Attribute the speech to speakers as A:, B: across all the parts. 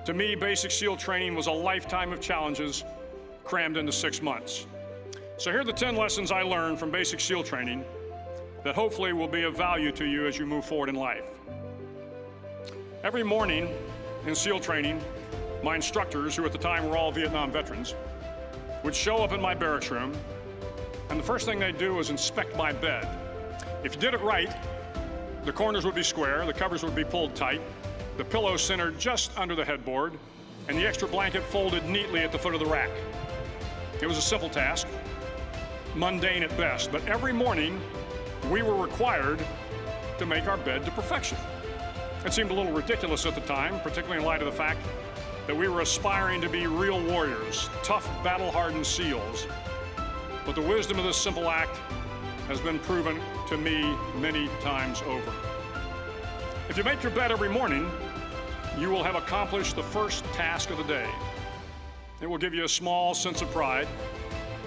A: To me, basic SEAL training was a lifetime of challenges crammed into 6 months. So here are the 10 lessons I learned from basic SEAL training that hopefully will be of value to you as you move forward in life. Every morning in SEAL training, my instructors, who at the time were all Vietnam veterans, would show up in my barracks room, and the first thing they'd do was inspect my bed. If you did it right, the corners would be square, the covers would be pulled tight, the pillow centered just under the headboard, and the extra blanket folded neatly at the foot of the rack. It was a simple task, mundane at best, but every morning we were required to make our bed to perfection. It seemed a little ridiculous at the time, particularly in light of the fact that we were aspiring to be real warriors, tough, battle-hardened SEALs. But the wisdom of this simple act has been proven to me many times over. If you make your bed every morning, you will have accomplished the first task of the day. It will give you a small sense of pride,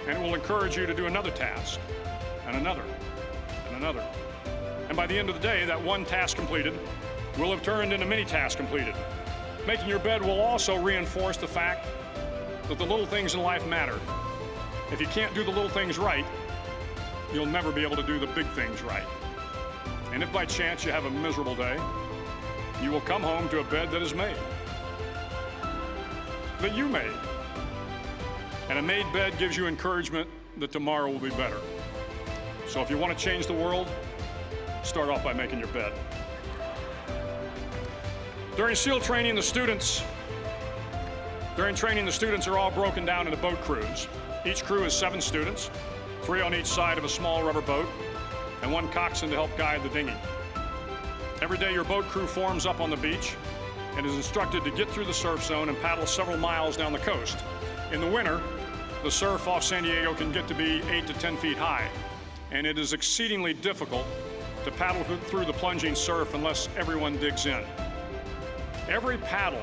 A: and it will encourage you to do another task, and another, and another. And by the end of the day, that one task completed will have turned into many tasks completed. Making your bed will also reinforce the fact that the little things in life matter. If you can't do the little things right, you'll never be able to do the big things right. And if by chance you have a miserable day, you will come home to a bed that is made, that you made. And a made bed gives you encouragement that tomorrow will be better. So if you want to change the world, start off by making your bed. During SEAL training, the students are all broken down into boat crews. Each crew is 7 students, 3 on each side of a small rubber boat, and 1 coxswain to help guide the dinghy. Every day your boat crew forms up on the beach and is instructed to get through the surf zone and paddle several miles down the coast. In the winter, the surf off San Diego can get to be 8 to 10 feet high, and it is exceedingly difficult to paddle through the plunging surf unless everyone digs in. Every paddle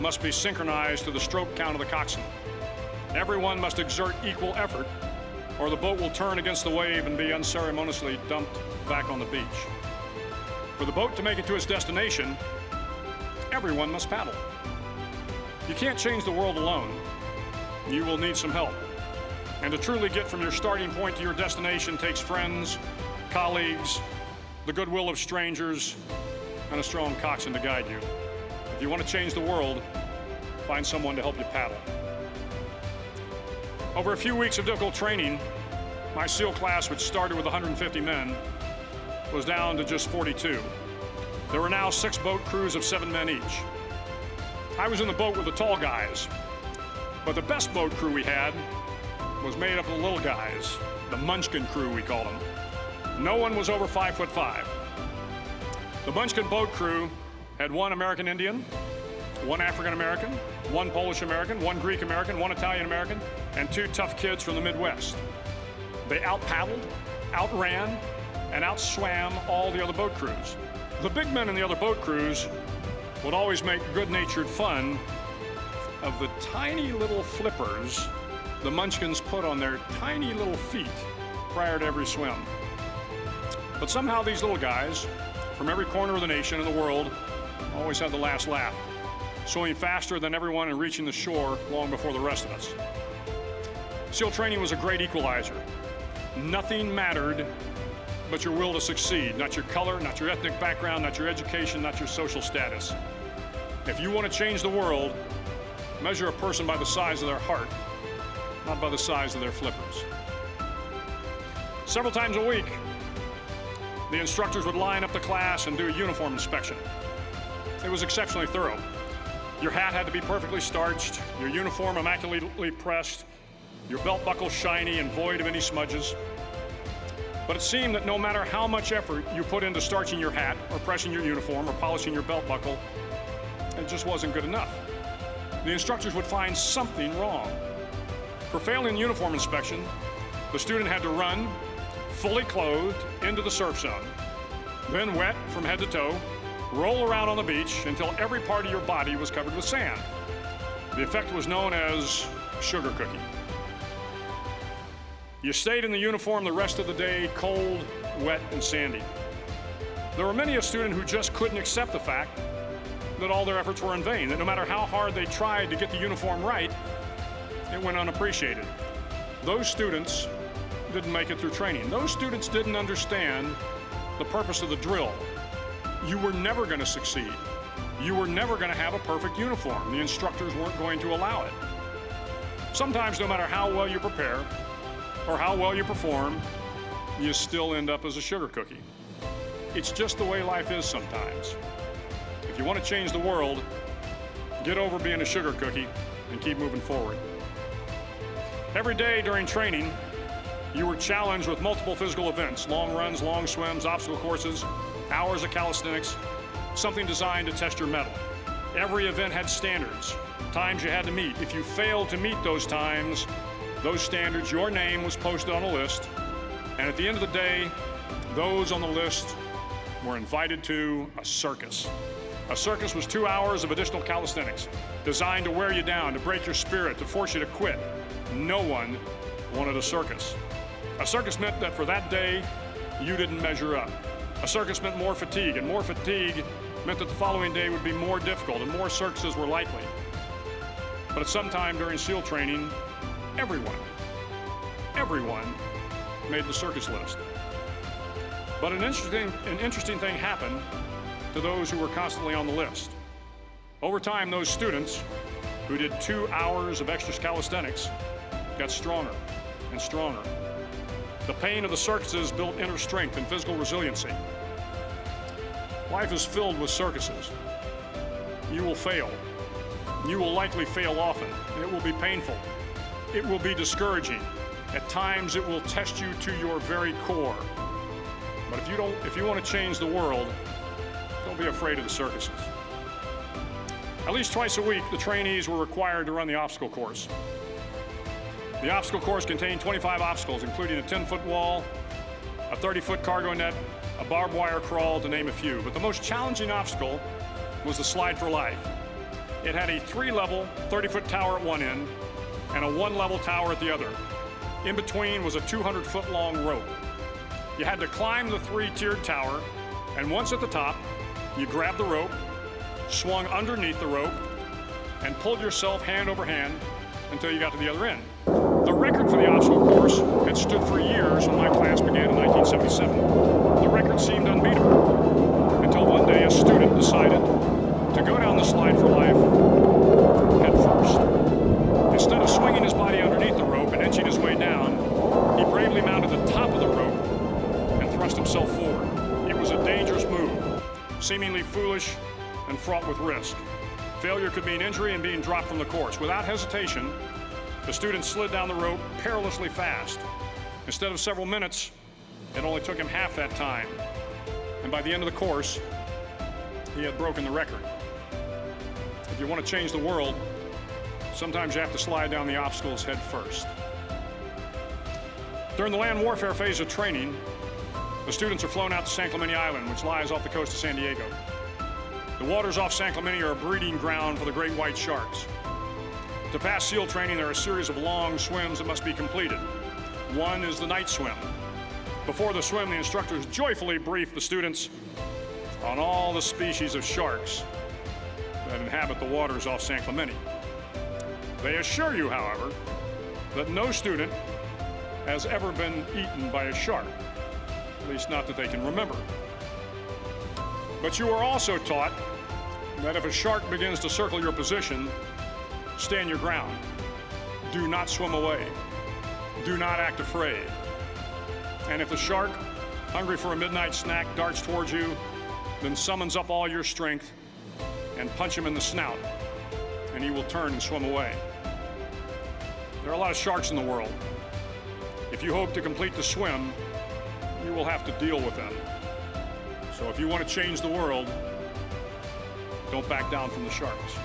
A: must be synchronized to the stroke count of the coxswain. Everyone must exert equal effort, or the boat will turn against the wave and be unceremoniously dumped back on the beach. For the boat to make it to its destination, everyone must paddle. You can't change the world alone. You will need some help. And to truly get from your starting point to your destination takes friends, colleagues, the goodwill of strangers, and a strong coxswain to guide you. If you want to change the world, find someone to help you paddle. Over a few weeks of difficult training, my SEAL class, which started with 150 men, was down to just 42. There were now 6 boat crews of 7 men each. I was in the boat with the tall guys, but the best boat crew we had was made up of the little guys, the Munchkin crew we called them. No one was over 5'5". The Munchkin boat crew had 1 American Indian, 1 African American, 1 Polish American, 1 Greek American, 1 Italian American, and 2 tough kids from the Midwest. They out-paddled, outran, and outswam all the other boat crews. The big men in the other boat crews would always make good-natured fun of the tiny little flippers the Munchkins put on their tiny little feet prior to every swim. But somehow these little guys from every corner of the nation and the world always had the last laugh, swimming faster than everyone and reaching the shore long before the rest of us. SEAL training was a great equalizer. Nothing mattered but your will to succeed, not your color, not your ethnic background, not your education, not your social status. If you want to change the world, measure a person by the size of their heart, not by the size of their flippers. Several times a week, the instructors would line up the class and do a uniform inspection. It was exceptionally thorough. Your hat had to be perfectly starched, your uniform immaculately pressed, your belt buckle shiny and void of any smudges. But it seemed that no matter how much effort you put into starching your hat, or pressing your uniform, or polishing your belt buckle, it just wasn't good enough. The instructors would find something wrong. For failing the uniform inspection, the student had to run, fully clothed, into the surf zone, then wet from head to toe, roll around on the beach until every part of your body was covered with sand. The effect was known as sugar cookie. You stayed in the uniform the rest of the day, cold, wet, and sandy. There were many a student who just couldn't accept the fact that all their efforts were in vain, that no matter how hard they tried to get the uniform right, it went unappreciated. Those students didn't make it through training. Those students didn't understand the purpose of the drill. You were never going to succeed. You were never going to have a perfect uniform. The instructors weren't going to allow it. Sometimes, no matter how well you prepare or how well you perform, you still end up as a sugar cookie. It's just the way life is sometimes. If you want to change the world, get over being a sugar cookie and keep moving forward. Every day during training, you were challenged with multiple physical events: long runs, long swims, obstacle courses, hours of calisthenics, something designed to test your mettle. Every event had standards, times you had to meet. If you failed to meet those times, those standards, your name was posted on a list, and at the end of the day, those on the list were invited to a circus. A circus was 2 hours of additional calisthenics, designed to wear you down, to break your spirit, to force you to quit. No one wanted a circus. A circus meant that for that day, you didn't measure up. A circus meant more fatigue, and more fatigue meant that the following day would be more difficult and more circuses were likely. But at some time during SEAL training, everyone made the circus list. But an interesting thing happened to those who were constantly on the list. Over time, those students who did 2 hours of extra calisthenics got stronger and stronger. The pain of the circuses built inner strength and physical resiliency. Life is filled with circuses. You will fail. You will likely fail often. It will be painful. It will be discouraging. At times, it will test you to your very core. But if you want to change the world, don't be afraid of the circuses. At least twice a week, the trainees were required to run the obstacle course. The obstacle course contained 25 obstacles, including a 10-foot wall, a 30-foot cargo net, a barbed wire crawl, to name a few. But the most challenging obstacle was the slide for life. It had a 3-level, 30-foot tower at one end and a 1-level tower at the other. In between was a 200-foot-long rope. You had to climb the 3-tiered tower, and once at the top, you grabbed the rope, swung underneath the rope, and pulled yourself hand over hand until you got to the other end. The record for the obstacle course had stood for years when my class began in 1977. The record seemed unbeatable until one day a student decided to go down the slide for life head first. Instead of swinging his body underneath the rope and inching his way down, he bravely mounted the top of the rope and thrust himself forward. It was a dangerous move, seemingly foolish and fraught with risk. Failure could mean injury and being dropped from the course. Without hesitation, the student slid down the rope perilously fast. Instead of several minutes, it only took him half that time. And by the end of the course, he had broken the record. If you want to change the world, sometimes you have to slide down the obstacles head first. During the land warfare phase of training, the students are flown out to San Clemente Island, which lies off the coast of San Diego. The waters off San Clemente are a breeding ground for the great white sharks. To pass SEAL training, there are a series of long swims that must be completed. One is the night swim. Before the swim, the instructors joyfully brief the students on all the species of sharks that inhabit the waters off San Clemente. They assure you, however, that no student has ever been eaten by a shark, at least not that they can remember. But you are also taught that if a shark begins to circle your position, stand your ground. Do not swim away. Do not act afraid. And if the shark, hungry for a midnight snack, darts towards you, then summons up all your strength and punch him in the snout, and he will turn and swim away. There are a lot of sharks in the world. If you hope to complete the swim, you will have to deal with them. So if you want to change the world, don't back down from the sharks.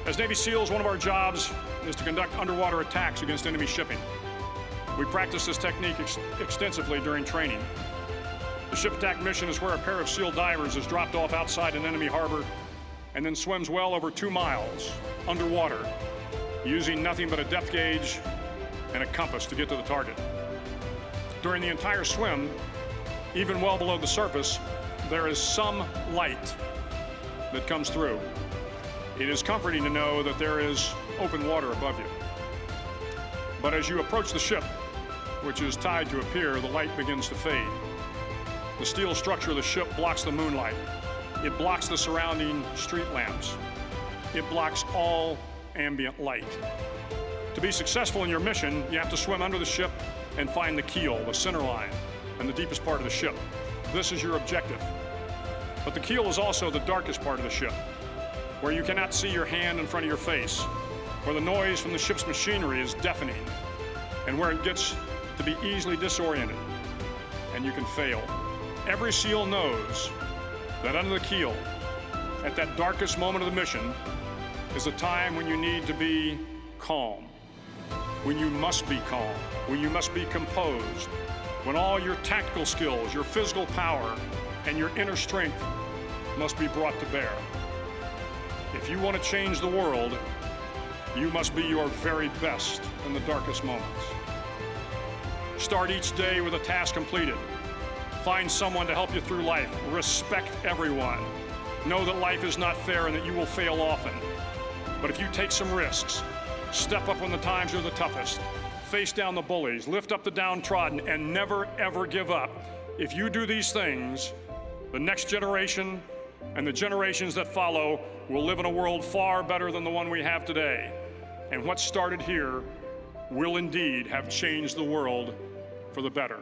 A: As Navy SEALs, one of our jobs is to conduct underwater attacks against enemy shipping. We practice this technique extensively during training. The ship attack mission is where a pair of SEAL divers is dropped off outside an enemy harbor and then swims well over 2 miles underwater, using nothing but a depth gauge and a compass to get to the target. During the entire swim, even well below the surface, there is some light that comes through. It is comforting to know that there is open water above you. But as you approach the ship, which is tied to a pier, the light begins to fade. The steel structure of the ship blocks the moonlight. It blocks the surrounding street lamps. It blocks all ambient light. To be successful in your mission, you have to swim under the ship and find the keel, the center line, and the deepest part of the ship. This is your objective. But the keel is also the darkest part of the ship, where you cannot see your hand in front of your face, where the noise from the ship's machinery is deafening, and where it gets to be easily disoriented, and you can fail. Every SEAL knows that under the keel, at that darkest moment of the mission, is a time when you need to be calm, when you must be calm, when you must be composed, when all your tactical skills, your physical power, and your inner strength must be brought to bear. If you want to change the world, you must be your very best in the darkest moments. Start each day with a task completed. Find someone to help you through life. Respect everyone. Know that life is not fair and that you will fail often. But if you take some risks, step up when the times are the toughest, face down the bullies, lift up the downtrodden, and never, ever give up. If you do these things, the next generation and the generations that follow will live in a world far better than the one we have today. And what started here will indeed have changed the world for the better.